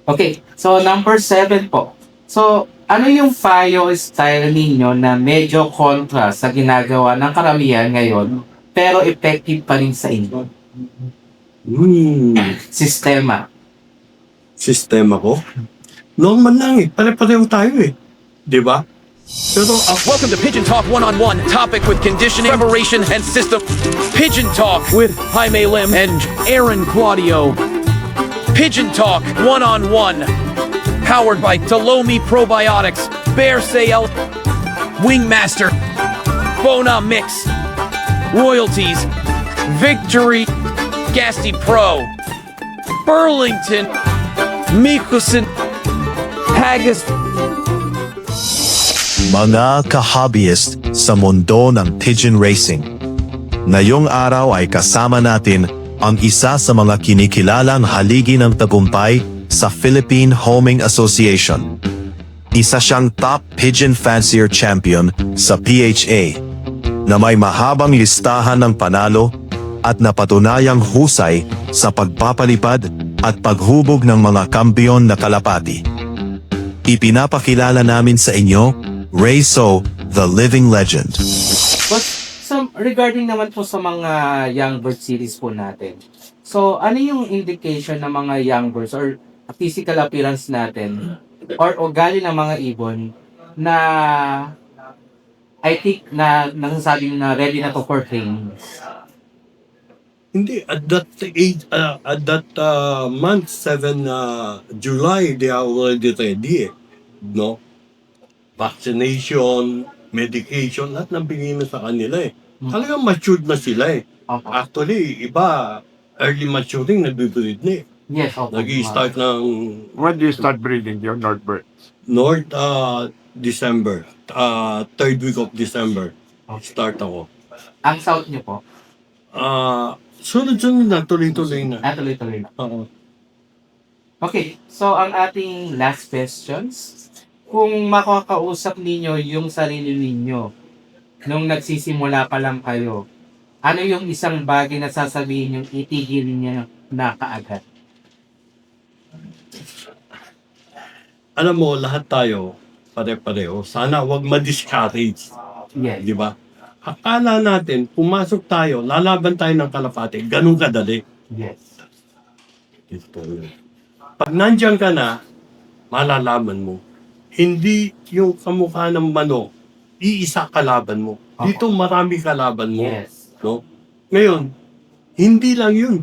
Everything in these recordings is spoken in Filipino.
Okay, so number 7 po. So, ano yung payo style ninyo na medyo kontra sa ginagawa ng karamihan ngayon, pero effective pa rin sa inyo? Hmm, Sistema. sistema ko. Normal lang eh. Pare-pareho tayo eh. Di ba? Pero Welcome to Pigeon Talk One-on-One, topic with conditioning, preparation, and system. Pigeon Talk with Jaime Lim and Aaron Claudio. Pigeon Talk One-on-One, powered by Delomi Probiotics, Bear Sale, Wingmaster, Bona Mix, Royalties, Victory, Gasty Pro, Burlington, Mikusin, Haggis, Mga ka-hobbyist sa mundo ng pigeon racing. Ngayong araw ay kasama natin ang isa sa mga kinikilalang haligi ng tagumpay sa Philippine Homing Association. Isa siyang top pigeon fancier champion sa PHA na may mahabang listahan ng panalo at napatunayang husay sa pagpapalipad at paghubog ng mga kampiyon na kalapati. Ipinapakilala namin sa inyo Ray So, the living legend. But, so, regarding naman po sa mga young bird series po natin, so ano yung indication ng mga young birds or physical appearance natin or ugali ng mga ibon na I think na nasasabi na ready na to for training? hindi, at that age, month 7 July, they are already ready eh. No? Vaccination, medication, lahat ng bigay na sa kanila eh. Talagang matured na sila eh. Opo. Actually, iba, early maturing, nag-breed na eh. Yes, opo. Nag-i-start ng When do you start breeding your North birds? North December, third week of December, start ako. Ang south nyo po, Sunod-sunod na, tuloy-tuloy na. tuloy-tuloy na. Oo. Okay, so ang ating last questions, kung makakausap ninyo yung sarili ninyo nung nagsisimula pa lang kayo, ano yung isang bagay na sasabihin yung itigil niyo na kaagad? Alam mo, lahat tayo, pare-pareho, sana wag ma-discourage. Yes. Di ba? Akala natin, pumasok tayo, lalaban tayo ng kalapate, ganun kadali. Yes. Ito yun. Pag nandiyan ka na, malalaman mo. Hindi yung kamukha ng manok, iisa kalaban mo. Dito marami kalaban mo. Yes. No? Ngayon, hindi lang yun.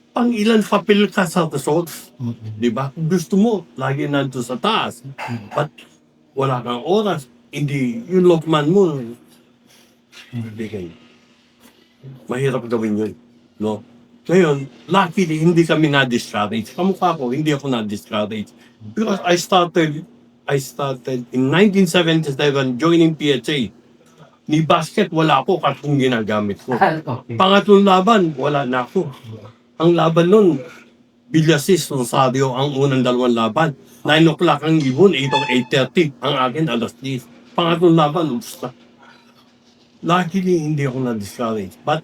Pang ilan papel ka sa results. Di ba? Gusto mo, lagi nandun sa taas. But wala kang oras. Hindi, yung lokman mo, hindi kayo. Mahirap gawin yun. No? Ngayon, luckily, hindi kami na-discourage. Kamukha ko, hindi ako na-discourage. Because I started in 1977 joining PHA. Ni basket, wala ako katong ginagamit ko. Okay. Pangatlong laban, wala na ako. Ang laban nun, Villasis, Rosario, ang unang dalawang laban. 9 o'clock ang ibon, 8:30. Ang akin, alas 10. Pangatlong laban, ubus na. Luckily, hindi ako na-discourage. But,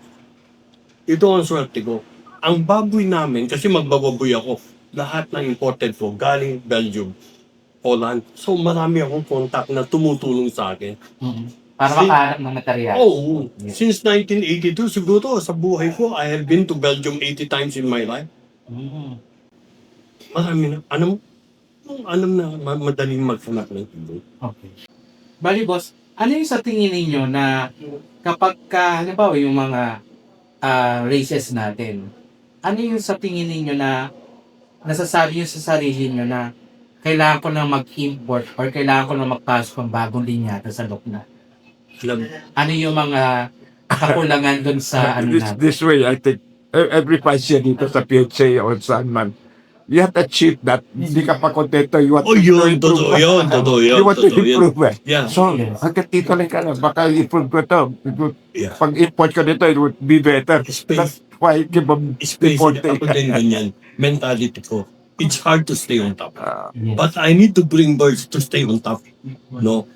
ito ang swerte ko. Ang baboy namin, kasi magbababoy ako, lahat ng imported ko, galing Belgium, Holland. So, marami akong contact na tumutulong sa akin. Para makahanap ng material. Oh, since 1982, siguro sa buhay ko, I have been to Belgium 80 times in my life. Mhm. Marami na. Alam na, madaling maghanap ng ibon. Okay. Bali boss, ano yung sa tingin ninyo na kapag halimbawa yung mga races natin, ano yung sa tingin ninyo na nasasabi nyo sa sarili nyo na kailangan ko na mag-import or kailangan ko na magpasok ng bagong linyata sa Lokna? Ano yung mga kakulangan dun sa ano natin? This way, I think, every 5 year dito sa PHA or saan man, you have to achieve that. Hindi ka pa kontento. You want Oh, to yun, improve. totoo yun, totoo yun. You want to totoo yun. improve eh. Yeah. So, Yes. hanggang dito lang ka na. Baka improve ko to. Yeah. Pag import ko dito, it would be better. Space. That's why I keep on Especially importing. ako din ganyan. Mentality ko. It's hard to stay on top. Yes. But I need to bring birds to stay on top. No?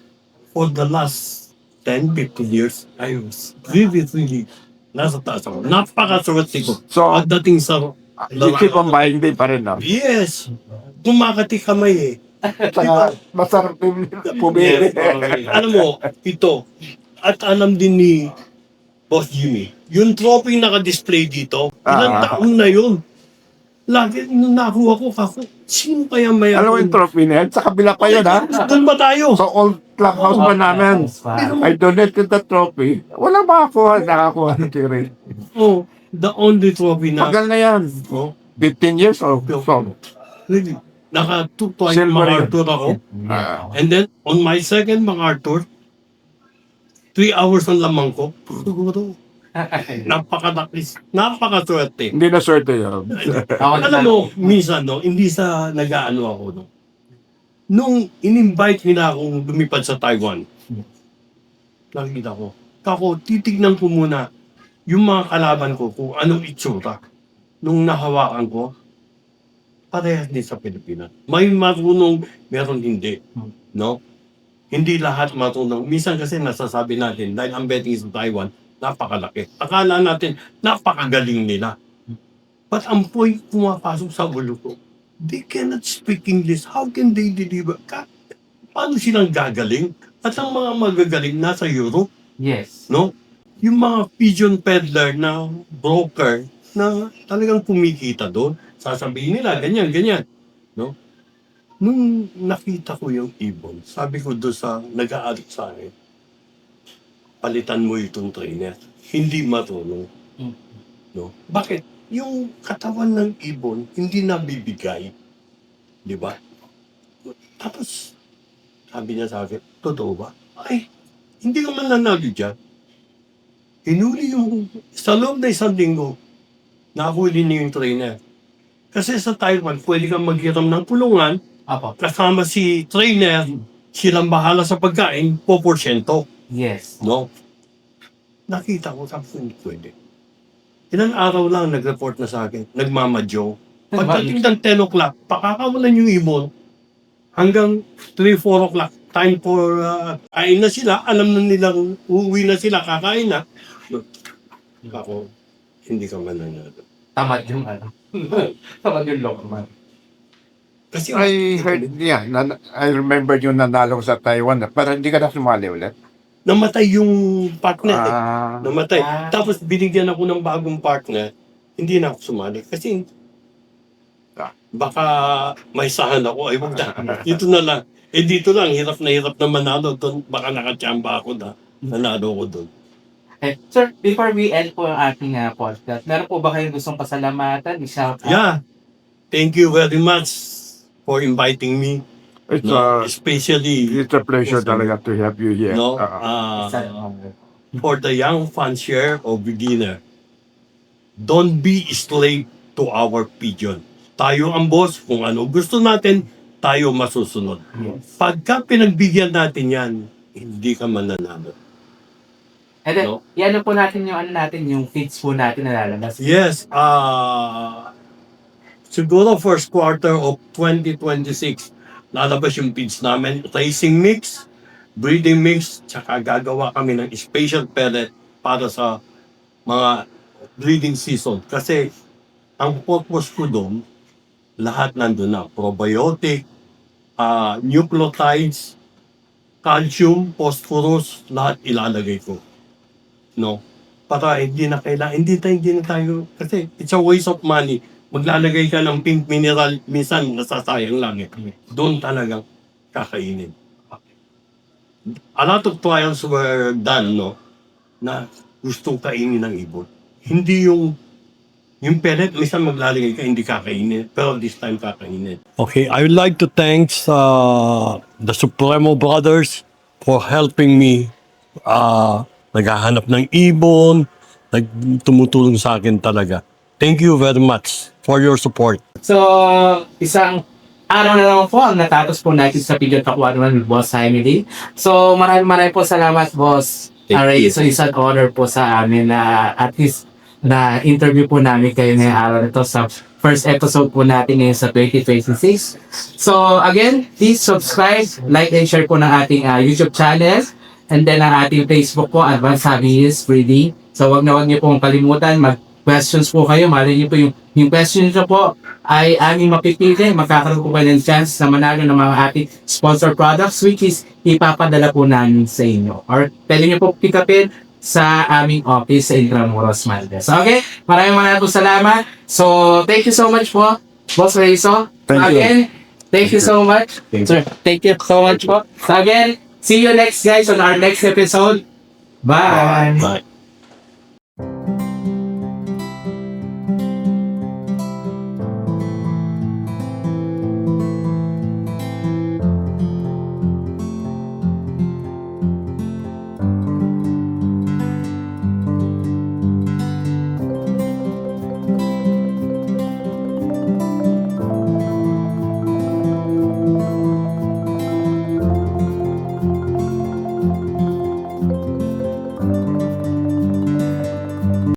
For the last 10, 15 years, I was really nasa taas ako. Napakaswerte ko. So, Pagdating sa You keep on buying din pa rin, no? Yes. Kumakati kamay eh. Saka masarap din pumili. Alam mo, ito, at alam din ni Boss Jimmy, yung trophy naka-display dito, ilang taon na yun. Lagi, nung nakuha ko, sino kaya may Alam mo yung trophy na yan? Sa kabila pa yun, ha? Doon ba tayo? Sa old clubhouse ba namin? I donated the trophy. Walang makakuha, nakakuha ni Kirin. Oh, the only trophy na. Magal na yan. Oh, 15 years or so. really. Naka-2 Silver MacArthur ako. And then, on my second MacArthur, 3 hours ang lamang ko. Siguro, napakaswerte. Hindi na swerte yun. Alam mo, minsan, no, hindi sa nag-aano ako, no. Nung in-invite nila akong lumipad sa Taiwan, nakikita ko, titignan ko muna yung mga kalaban ko kung anong itsura. Nung nahawakan ko, parehas din sa Pilipinas. May marunong, meron hindi. No? Hindi lahat marunong. Minsan kasi nasasabi natin, dahil ang betting sa Taiwan, napakalaki. Akala natin, napakagaling nila. But ang point pumapasok sa ulo ko, they cannot speak English. How can they deliver? Paano silang gagaling? At ang mga magagaling nasa Europe, Yes. no? Yung mga pigeon peddler na broker na talagang kumikita doon, sasabihin nila, ganyan, ganyan. No? Nung nakita ko yung ibon, sabi ko doon sa nag-aalit sa akin, palitan mo itong trainer. Hindi marunong. No? Bakit? Yung katawan ng ibon, hindi nabibigay. Di ba? Tapos, sabi niya sa akin, totoo ba? Ay, hindi ka man nanalo dyan. Hinuli yung, sa loob na isang linggo, nahuli niya yung trainer. Kasi sa Taiwan, pwede kang maghiram ng pulungan, Apo. kasama si trainer, silang bahala sa pagkain, 4%. Yes. No? Nakita ko, sabi ko, hindi pwede. Ilang araw lang nag-report na sa akin, nagmamadyo. Pagdating ng 10 o'clock, pakakawalan yung ibon, hanggang 3-4 o'clock, time for kain na sila, alam na nilang uuwi na sila, kakain na. Ako, hindi ka man nanalo. Tamad yung ano. Tamad yung Lokman. Kasi I heard, yeah, I remember yung nanalo sa Taiwan, pero hindi ka na sumali ulit. namatay yung partner eh. Namatay. Ah. Tapos binigyan ako ng bagong partner, hindi na ako sumali. Kasi baka may sahan ako, ay wag na. Dito na lang. Eh dito lang, hirap na manalo. Doon, baka nakachamba ako na nanalo ko doon. Eh, sir, before we end po ang ating podcast, meron po ba kayong gustong pasalamatan? I-shout out? Yeah. Thank you very much for inviting me. It's, No, especially it's a pleasure talaga to have you here. no, Isa- okay. for the young fans here or beginner. Don't be slave to our pigeon. Tayo ang boss, kung ano gusto natin, tayo masusunod. Yes. Pagka pinagbigyan natin yan, hindi ka mananalo. And then, No? yan po natin yung ano natin, yung feeds po natin na lalabas. Yes, siguro first quarter of 2026, lalabas yung feeds namin, racing mix, breeding mix, tsaka gagawa kami ng special pellet para sa mga breeding season. Kasi ang purpose ko doon, lahat nandun na. Probiotic, nucleotides, calcium, phosphorus, lahat ilalagay ko. No? Para hindi na tayo, kasi it's a waste of money. Maglalagay ka ng pink mineral, minsan nasasayang lang eh. Doon talagang kakainin. A lot of trials were done, no? Na gustong kainin ng ibon. Hindi yung pellet, minsan maglalagay ka, hindi kakainin. Pero this time kakainin. Okay, I would like to thank the Supremo Brothers for helping me. Naghahanap ng ibon, tumutulong sa akin talaga. Thank you very much for your support. So, isang araw na lang po ang natapos po natin sa Pigeon Talk 101 with Boss Jaime Lee. So, maraming po salamat, Boss. Alright, so isang honor po sa amin na at least na interview po namin kayo ngayong araw na ito sa first episode po natin ngayon sa 2026. So, again, please subscribe, like, and share po ng ating YouTube channel. And then ang ating Facebook po, Advanced Hobbyist Breeding. So, wag na wag niyo pong kalimutan questions po kayo, mali niyo po yung questions niyo po ay aming mapipili, magkakaroon po kayo ng chance na manalo ng mga ating sponsor products which is ipapadala po namin sa inyo. Or pwede niyo po pick upin sa aming office sa Intramuros, Maldes. Okay? Maraming po salamat. So, thank you so much po, Boss Raizo. Thank you. Again, thank you so much. Sir, thank you so much po. So again, see you next guys on our next episode. Bye. Bye.